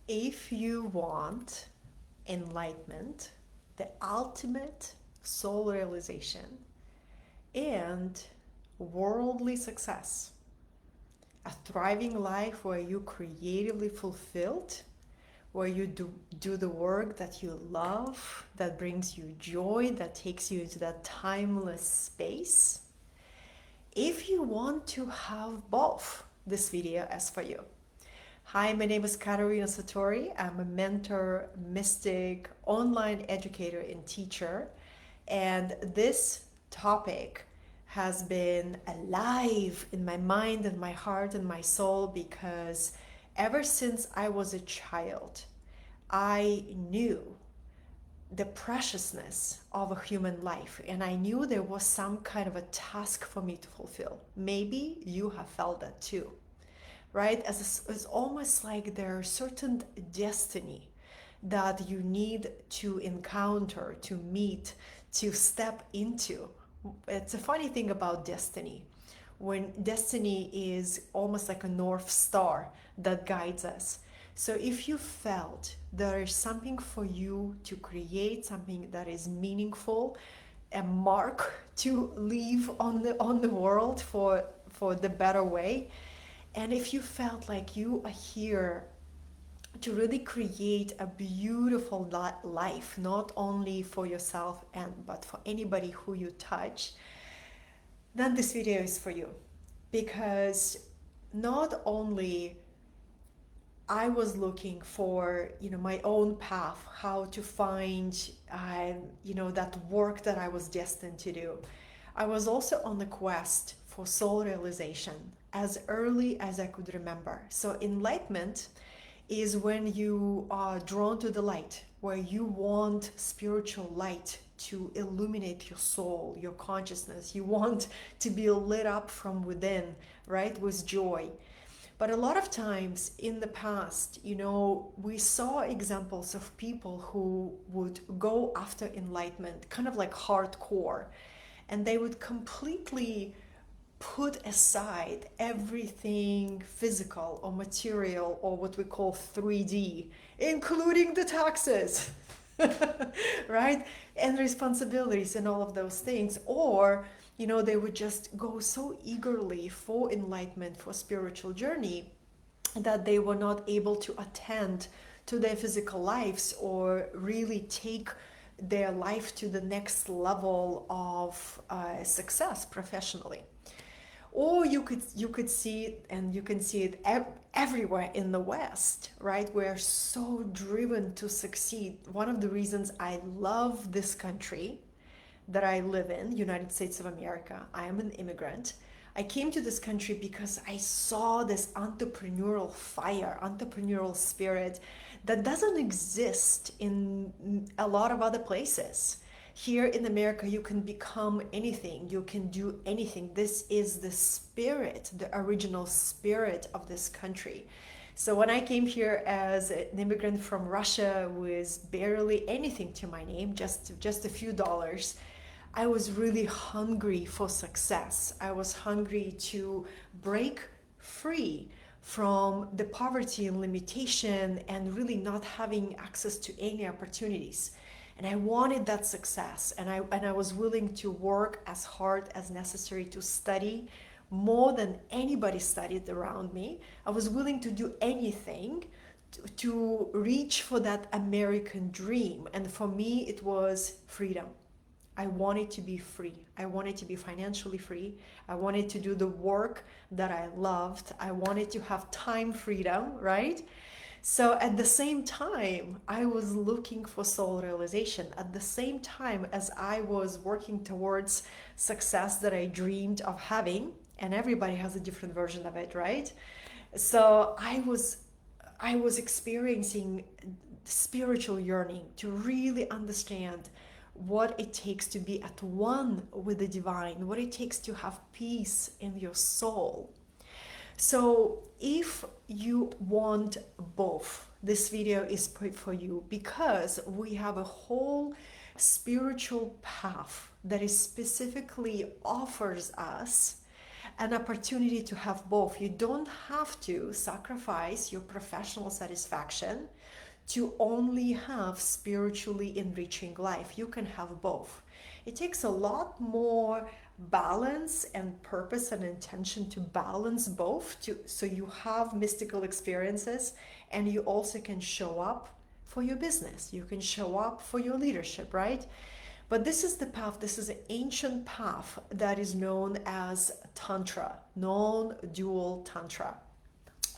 If you want enlightenment, the ultimate soul realization, and worldly success, a thriving life where you creatively fulfilled, where you do the work that you love, that brings you joy, that takes you into that timeless space. If you want to have both, this video is for you. Hi, my name is Katerina. I'm a mentor, mystic, online educator, and teacher. And this topic has been alive in my mind and my heart and my soul because ever since I was a child, I knew the preciousness of a human life, and I knew there was some kind of a task for me to fulfill. Maybe you have felt that too, right? It's almost like there's certain destiny that you need to encounter, to meet, to step into. It's a funny thing about destiny. When destiny is almost like a north star that guides us. So if you felt there is something for you to create, something that is meaningful, a mark to leave on the world for the better way, and if you felt like you are here to really create a beautiful life, not only for yourself and but for anybody who you touch, then this video is for you. Because not only I was looking for, my own path, how to find, that work that I was destined to do. I was also on the quest for soul realization as early as I could remember. So enlightenment is when you are drawn to the light, where you want spiritual light to illuminate your soul, your consciousness. You want to be lit up from within, right, with joy. But a lot of times in the past, we saw examples of people who would go after enlightenment, kind of like hardcore, and they would completely put aside everything physical or material or what we call 3D, including the taxes, right? And responsibilities and all of those things. Or, they would just go so eagerly for enlightenment, for spiritual journey, that they were not able to attend to their physical lives or really take their life to the next level of success professionally. Or you could see it, and you can see it everywhere in the West, right? We're so driven to succeed. One of the reasons I love this country that I live in, United States of America, I am an immigrant. I came to this country because I saw this entrepreneurial fire, entrepreneurial spirit that doesn't exist in a lot of other places. Here in America, you can become anything, you can do anything. This is the spirit, the original spirit of this country. So when I came here as an immigrant from Russia with barely anything to my name, just a few dollars, I was really hungry for success. I was hungry to break free from the poverty and limitation and really not having access to any opportunities. And I wanted that success, and I was willing to work as hard as necessary to study more than anybody studied around me. I was willing to do anything to reach for that American dream. And for me, it was freedom. I wanted to be free. I wanted to be financially free. I wanted to do the work that I loved. I wanted to have time freedom, right? So at the same time, I was looking for soul realization. At the same time as I was working towards success that I dreamed of having, and everybody has a different version of it, right? So I was experiencing spiritual yearning to really understand what it takes to be at one with the divine, what it takes to have peace in your soul. So if you want both, this video is for you, because we have a whole spiritual path that is specifically offers us an opportunity to have both. You don't have to sacrifice your professional satisfaction to only have spiritually enriching life. You can have both. It takes a lot more balance and purpose and intention to balance both, so you have mystical experiences and you also can show up for your business. You can show up for your leadership, right? But this is the path, this is an ancient path that is known as Tantra, non-dual Tantra.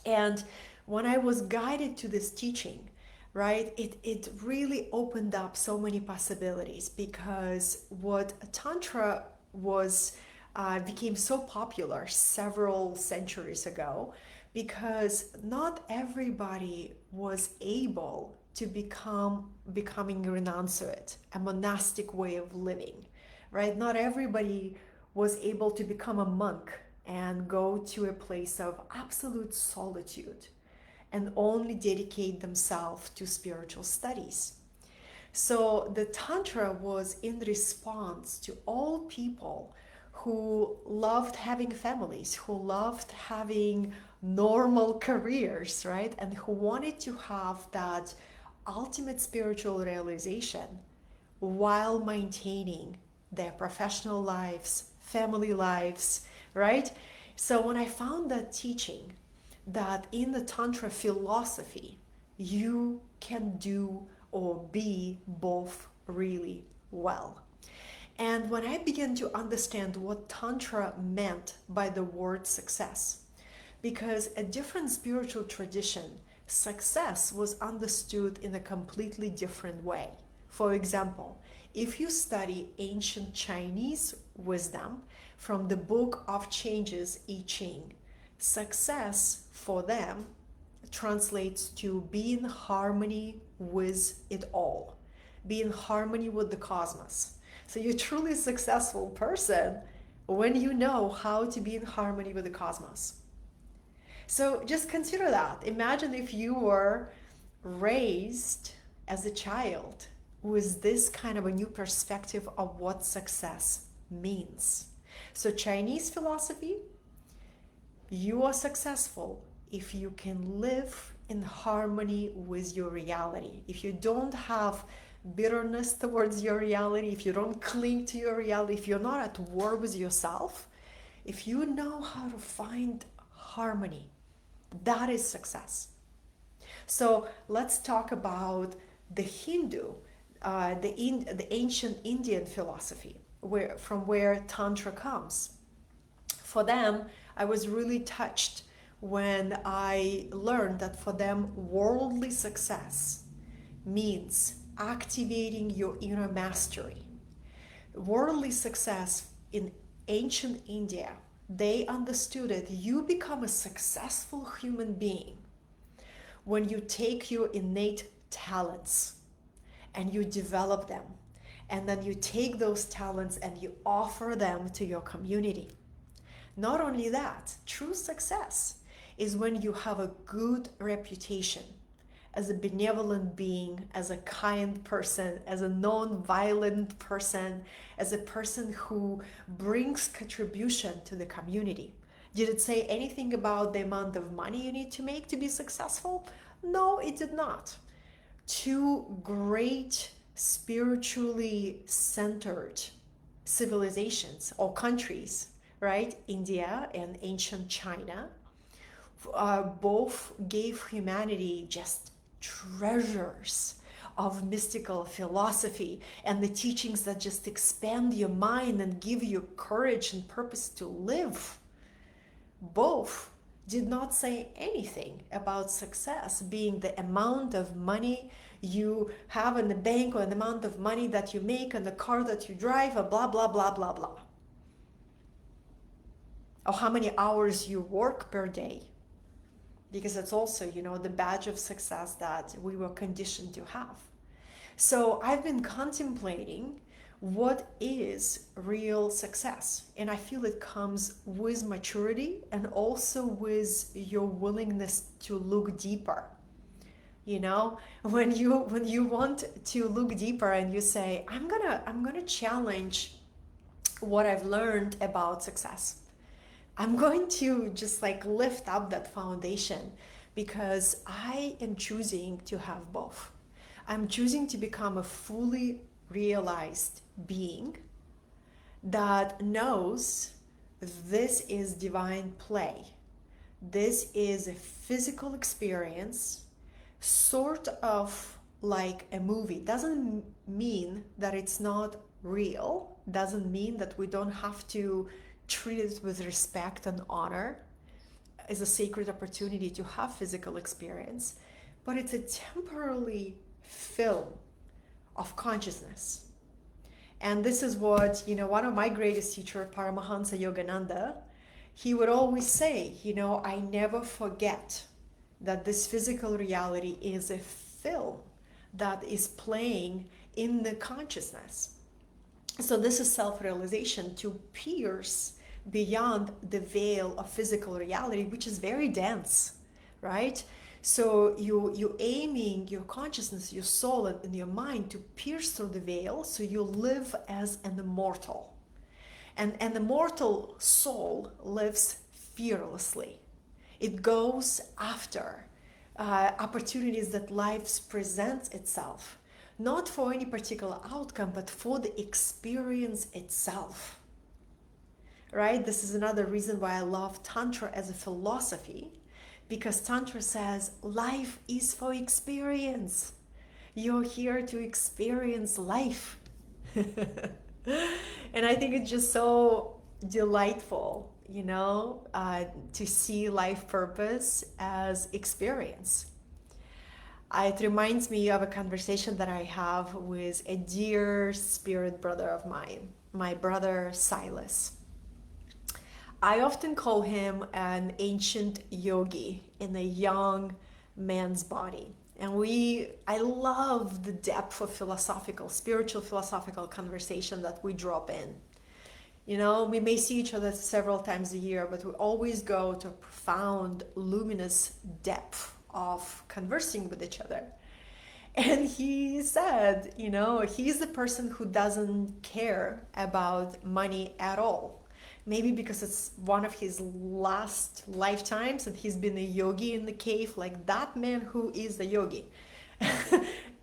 And when I was guided to this teaching, right, it really opened up so many possibilities, because what Tantra was became so popular several centuries ago, because not everybody was able to becoming renunciate, a monastic way of living, right? Not everybody was able to become a monk and go to a place of absolute solitude and only dedicate themselves to spiritual studies. So the Tantra was in response to all people who loved having families, who loved having normal careers, right? And who wanted to have that ultimate spiritual realization while maintaining their professional lives, family lives, right? So when I found that teaching, that in the Tantra philosophy, you can do or be both really well. And when I began to understand what Tantra meant by the word success, because a different spiritual tradition, success was understood in a completely different way. For example, if you study ancient Chinese wisdom from the Book of Changes, I Ching, success for them translates to be in harmony with it all, be in harmony with the cosmos. So you're truly a successful person when you know how to be in harmony with the cosmos. So just consider that. Imagine if you were raised as a child with this kind of a new perspective of what success means. So Chinese philosophy, you are successful if you can live in harmony with your reality. If you don't have bitterness towards your reality, if you don't cling to your reality, if you're not at war with yourself, if you know how to find harmony, that is success. So let's talk about the Hindu, the ancient Indian philosophy, from where Tantra comes. For them, I was really touched when I learned that for them, worldly success means activating your inner mastery. Worldly success in ancient India, they understood it. You become a successful human being when you take your innate talents and you develop them, and then you take those talents and you offer them to your community. Not only that, true success is when you have a good reputation as a benevolent being, as a kind person, as a non-violent person, as a person who brings contribution to the community. Did it say anything about the amount of money you need to make to be successful? No, it did not. Two great spiritually centered civilizations or countries, right? India and ancient China, both gave humanity just treasures of mystical philosophy and the teachings that just expand your mind and give you courage and purpose to live. Both did not say anything about success being the amount of money you have in the bank or the amount of money that you make and the car that you drive, or blah, blah, blah, blah, blah. Or how many hours you work per day. Because it's also, the badge of success that we were conditioned to have. So I've been contemplating what is real success. And I feel it comes with maturity and also with your willingness to look deeper. When you want to look deeper and you say, I'm gonna challenge what I've learned about success. I'm going to just lift up that foundation, because I am choosing to have both. I'm choosing to become a fully realized being that knows this is divine play. This is a physical experience, sort of like a movie. Doesn't mean that it's not real, doesn't mean that we don't have to treat it with respect and honor as a sacred opportunity to have physical experience, but it's a temporary film of consciousness. And this is what, one of my greatest teachers, Paramahansa Yogananda, he would always say, I never forget that this physical reality is a film that is playing in the consciousness. So this is self-realization, to pierce beyond the veil of physical reality, which is very dense, right? So you aiming your consciousness, your soul, and your mind to pierce through the veil, so you live as an immortal. And an immortal soul lives fearlessly. It goes after opportunities that life presents itself, not for any particular outcome, but for the experience itself. Right? This is another reason why I love Tantra as a philosophy, because Tantra says life is for experience. You're here to experience life. And I think it's just so delightful, to see life purpose as experience. It reminds me of a conversation that I have with a dear spirit brother of mine, my brother Silas. I often call him an ancient yogi in a young man's body. And I love the depth of spiritual philosophical conversation that we drop in. We may see each other several times a year, but we always go to a profound, luminous depth of conversing with each other. And he said, he's the person who doesn't care about money at all. Maybe because it's one of his last lifetimes and he's been a yogi in the cave, like that man who is a yogi.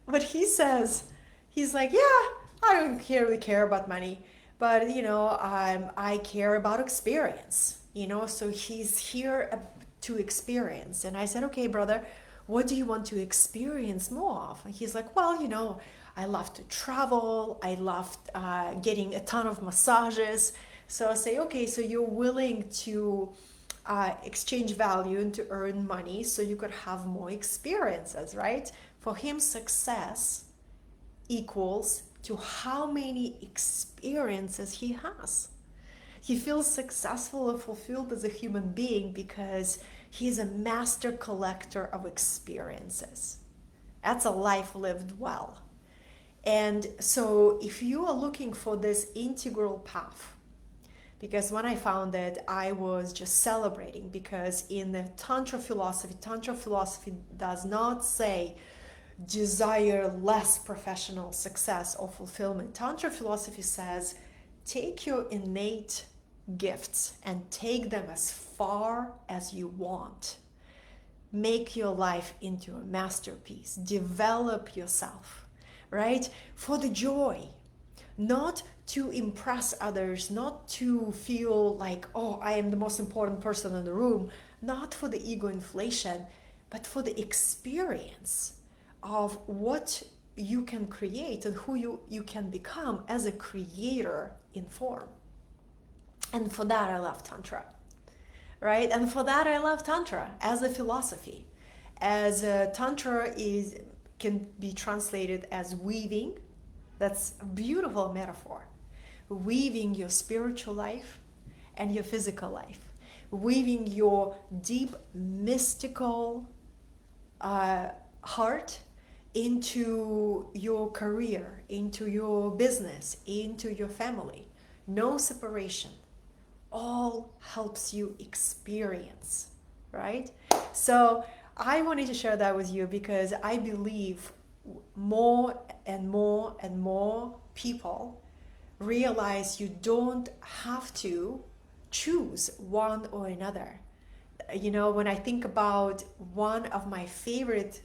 But he says, he's like, yeah, I don't really care about money, but I care about experience, so he's here to experience. And I said, okay, brother, what do you want to experience more of? And he's like, well, I love to travel. I love getting a ton of massages. So I say, okay, so you're willing to exchange value and to earn money so you could have more experiences, right? For him, success equals to how many experiences he has. He feels successful and fulfilled as a human being because he's a master collector of experiences. That's a life lived well. And so if you are looking for this integral path, because when I found it, I was just celebrating, because in the Tantra philosophy does not say desire less professional success or fulfillment. Tantra philosophy says take your innate gifts and take them as far as you want. Make your life into a masterpiece. Develop yourself, right? For the joy, not to impress others, not to feel like, oh, I am the most important person in the room, not for the ego inflation, but for the experience of what you can create and who you can become as a creator in form. And for that, I love Tantra, right? And for that, I love Tantra as a philosophy. As Tantra can be translated as weaving. That's a beautiful metaphor. Weaving your spiritual life and your physical life. Weaving your deep mystical heart into your career, into your business, into your family. No separation. All helps you experience, right? So I wanted to share that with you because I believe more and more and more people realize you don't have to choose one or another. you know, when I think about one of my favorite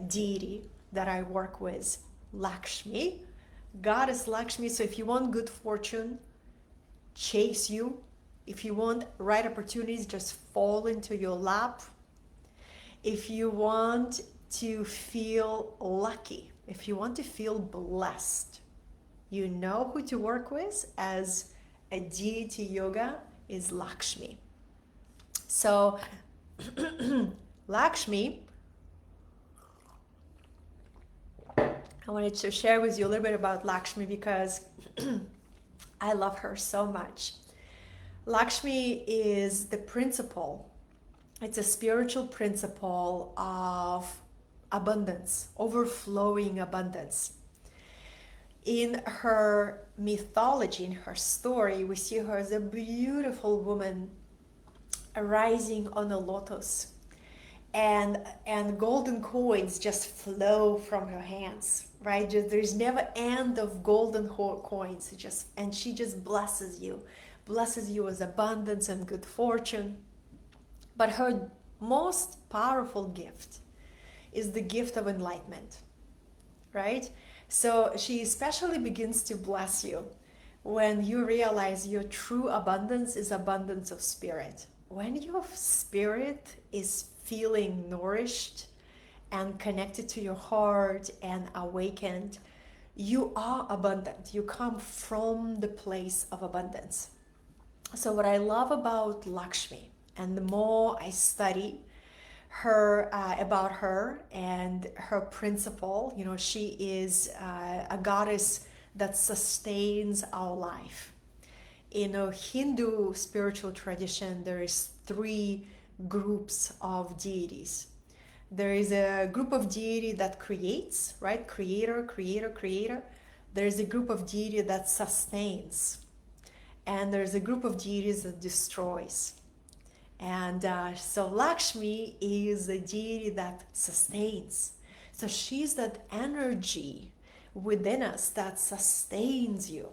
deity that I work with, Lakshmi, goddess Lakshmi. So if you want good fortune, chase you. If you want right opportunities, just fall into your lap. If you want to feel lucky, if you want to feel blessed, you know who to work with as a deity yoga is Lakshmi. So Lakshmi, I wanted to share with you a little bit about Lakshmi because I love her so much. Lakshmi is the principle, it's a spiritual principle of abundance, overflowing abundance. In her mythology, in her story, we see her as a beautiful woman arising on a lotus, and golden coins just flow from her hands, right? There's never end of golden coins. And she just blesses you with abundance and good fortune. But her most powerful gift is the gift of enlightenment, right? So she especially begins to bless you when you realize your true abundance is abundance of spirit. When your spirit is feeling nourished and connected to your heart and awakened, you are abundant. You come from the place of abundance. So what I love about Lakshmi, and the more I study her about her and her principle, you know, she is a goddess that sustains our life. In a Hindu spiritual tradition, there is 3 groups of deities. There is a group of deity that creates, right? Creator, creator, creator. There's a group of deity that sustains. And there's a group of deities that destroys. And so Lakshmi is a deity that sustains. So she's that energy within us that sustains you,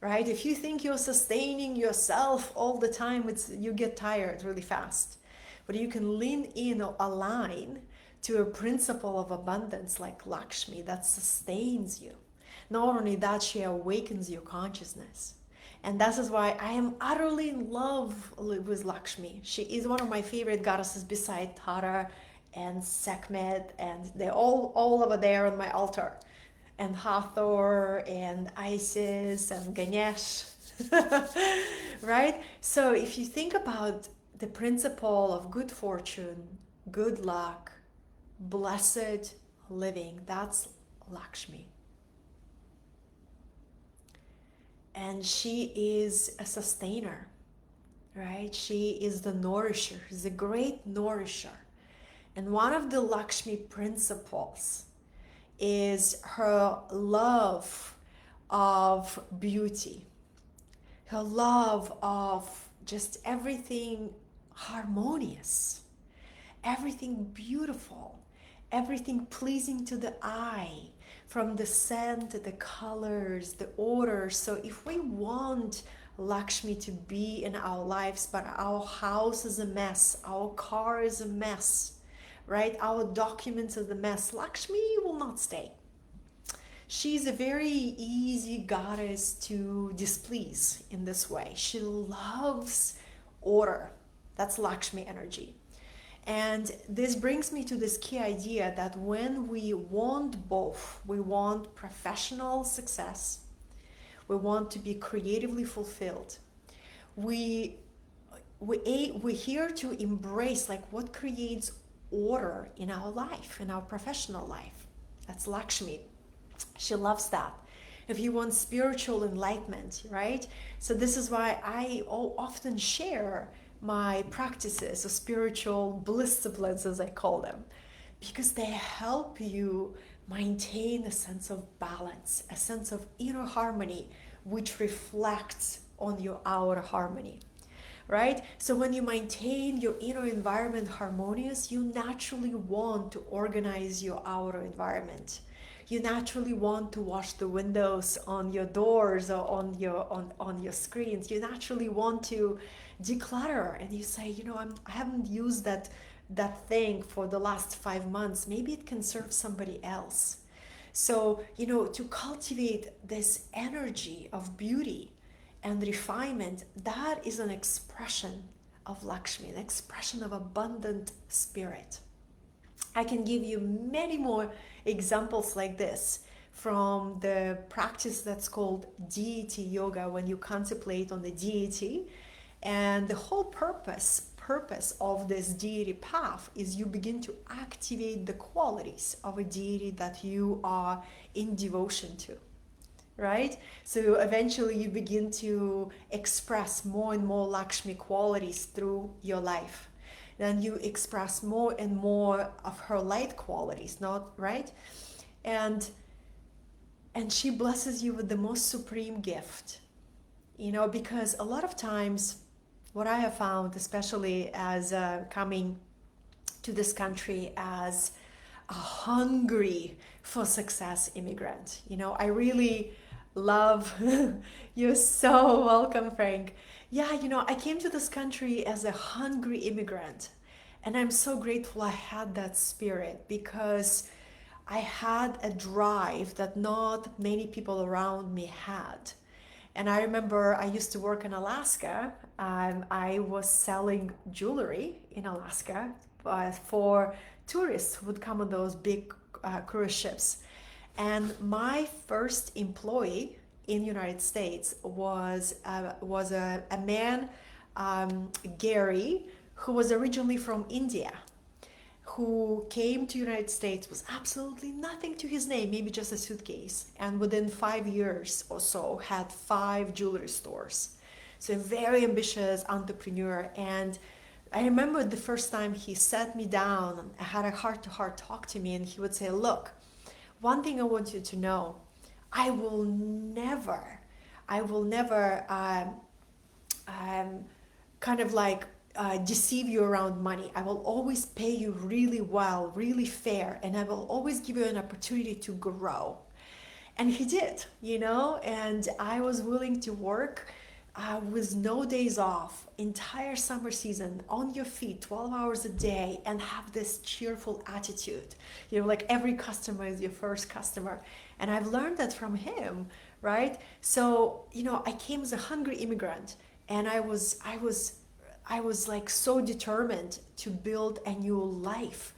right? If you think you're sustaining yourself all the time, you get tired really fast. But you can lean in or align to a principle of abundance like Lakshmi that sustains you. Not only that, she awakens your consciousness. And that is why I am utterly in love with Lakshmi. She is one of my favorite goddesses beside Tara and Sekhmet, and they're all over there on my altar. And Hathor and Isis and Ganesh, right? So if you think about the principle of good fortune, good luck, blessed living, that's Lakshmi. And she is a sustainer, right? She is the nourisher. She's a great nourisher. And one of the Lakshmi principles is her love of beauty, her love of just everything harmonious, everything beautiful, everything pleasing to the eye, from the scent, the colors, the order. So if we want Lakshmi to be in our lives, but our house is a mess, our car is a mess, right? Our documents are a mess, Lakshmi will not stay. She's a very easy goddess to displease in this way. She loves order. That's Lakshmi energy. And this brings me to this key idea that when we want both, we want professional success, we want to be creatively fulfilled, we're here to embrace like what creates order in our life, in our professional life. That's Lakshmi. She loves that. If you want spiritual enlightenment, right? So this is why I often share my practices of spiritual bliss disciplines, as I call them, because they help you maintain a sense of balance, a sense of inner harmony, which reflects on your outer harmony, right? So when you maintain your inner environment harmonious, you naturally want to organize your outer environment. You naturally want to wash the windows on your doors or on your screens. You naturally want to declutter, and you say, I haven't used that thing for the last 5 months. Maybe it can serve somebody else. So, to cultivate this energy of beauty and refinement, that is an expression of Lakshmi, an expression of abundant spirit. I can give you many more examples like this from the practice that's called deity yoga, when you contemplate on the deity. And the whole purpose of this deity path is you begin to activate the qualities of a deity that you are in devotion to, right? So eventually you begin to express more and more Lakshmi qualities through your life. Then you express more and more of her light qualities, not right? And she blesses you with the most supreme gift, because a lot of times what I have found, especially as coming to this country as a hungry for success immigrant, I really love you're so welcome, Frank. Yeah, I came to this country as a hungry immigrant, and I'm so grateful I had that spirit, because I had a drive that not many people around me had. And I remember I used to work in Alaska, and I was selling jewelry in Alaska for tourists who would come on those big cruise ships. And my first employee in the United States was a man, Gary, who was originally from India, who came to the United States with absolutely nothing to his name, maybe just a suitcase, and within 5 years or so had 5 jewelry stores. So a very ambitious entrepreneur. And I remember the first time he sat me down and had a heart-to-heart talk to me, and he would say, look, one thing I want you to know, I will never kind of like deceive you around money. I will always pay you really well, really fair, and I will always give you an opportunity to grow. And he did, and I was willing to work with no days off, entire summer season, on your feet, 12 hours a day, and have this cheerful attitude. Like every customer is your first customer. And I've learned that from him, right? So, I came as a hungry immigrant, and I was like so determined to build a new life.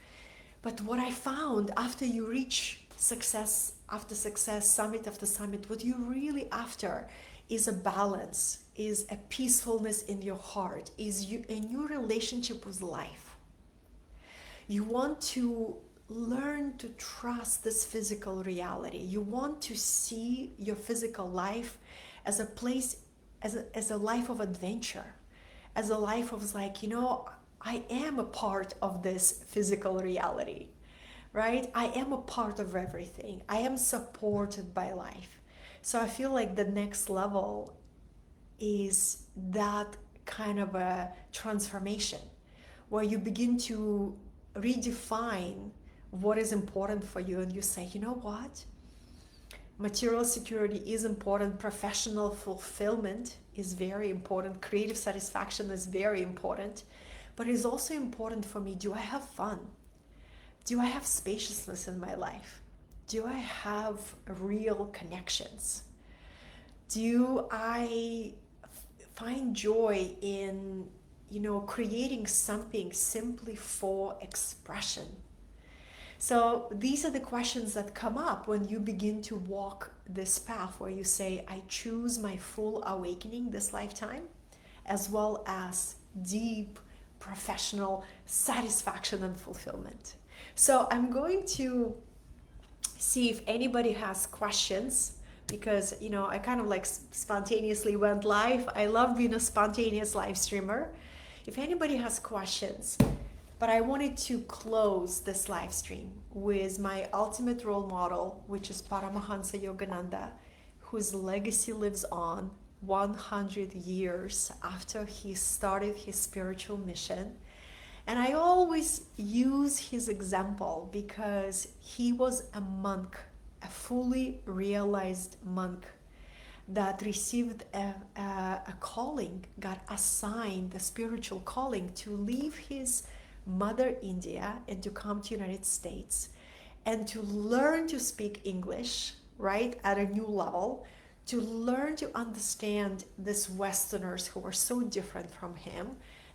But what I found, after you reach success after success, summit after summit, what you're really after is a balance, is a peacefulness in your heart, is a new relationship with life. You want to learn to trust this physical reality. You want to see your physical life as a place, as a life of adventure, as a life of like, I am a part of this physical reality, right? I am a part of everything. I am supported by life. So I feel like the next level is that kind of a transformation where you begin to redefine what is important for you, and you say, you know what? Material security is important, professional fulfillment is very important, creative satisfaction is very important, but it's also important for me, do I have fun? Do I have spaciousness in my life? Do I have real connections? Do I find joy in, creating something simply for expression? So these are the questions that come up when you begin to walk this path, where you say, I choose my full awakening this lifetime, as well as deep professional satisfaction and fulfillment. So I'm going to see if anybody has questions, because I kind of like spontaneously went live. I love being a spontaneous live streamer. If anybody has questions, but I wanted to close this live stream with my ultimate role model, which is Paramahansa Yogananda, whose legacy lives on 100 years after he started his spiritual mission. And I always use his example because he was a monk a fully realized monk that received a calling, got assigned the spiritual calling to leave his mother India and to come to United States and to learn to speak English, right, at a new level, to learn to understand these Westerners who are so different from him.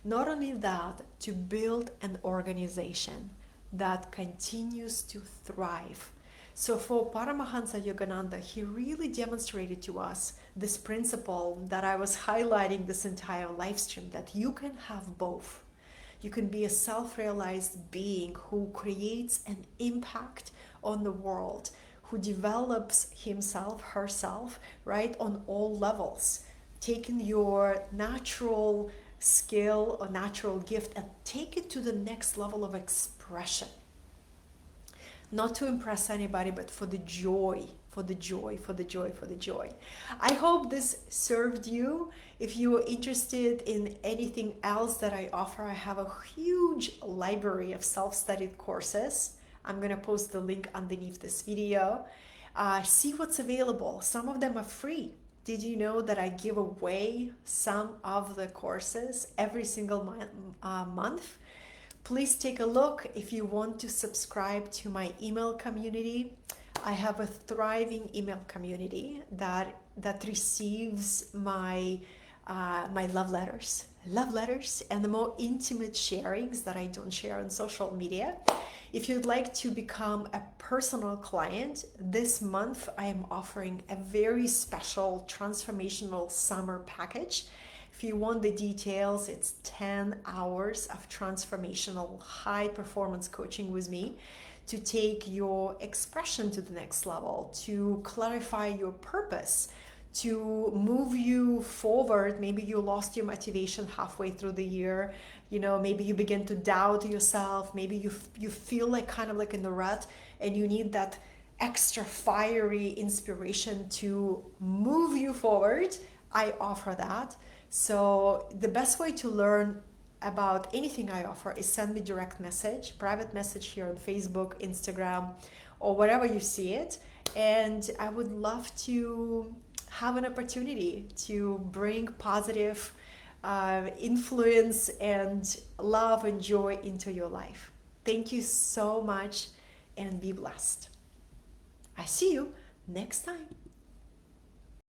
Not only that, to build an organization that continues to thrive. So for Paramahansa Yogananda, he really demonstrated to us this principle that I was highlighting this entire live stream, that you can have both. You can be a self-realized being who creates an impact on the world, who develops himself, herself, right, on all levels, taking your natural skill or natural gift and take it to the next level of expression. Not to impress anybody, but for the joy, for the joy, for the joy, for the joy. I hope this served you. If you are interested in anything else that I offer, I have a huge library of self-studied courses. I'm going to post the link underneath this video. See what's available. Some of them are free. Did you know that I give away some of the courses every single month? Please take a look. If you want to subscribe to my email community, I have a thriving email community that receives my my love letters, and the more intimate sharings that I don't share on social media. If you'd like to become a personal client, this month I am offering a very special transformational summer package. If you want the details, it's 10 hours of transformational high performance coaching with me to take your expression to the next level, to clarify your purpose, to move you forward. Maybe you lost your motivation halfway through the year. You know, maybe you begin to doubt yourself. Maybe you feel like kind of like in the rut and you need that extra fiery inspiration to move you forward. I offer that. So the best way to learn about anything I offer is send me direct message, private message here on Facebook, Instagram, or wherever you see it. And I would love to have an opportunity to bring positive influence and love and joy into your life. Thank you so much and be blessed. I see you next time.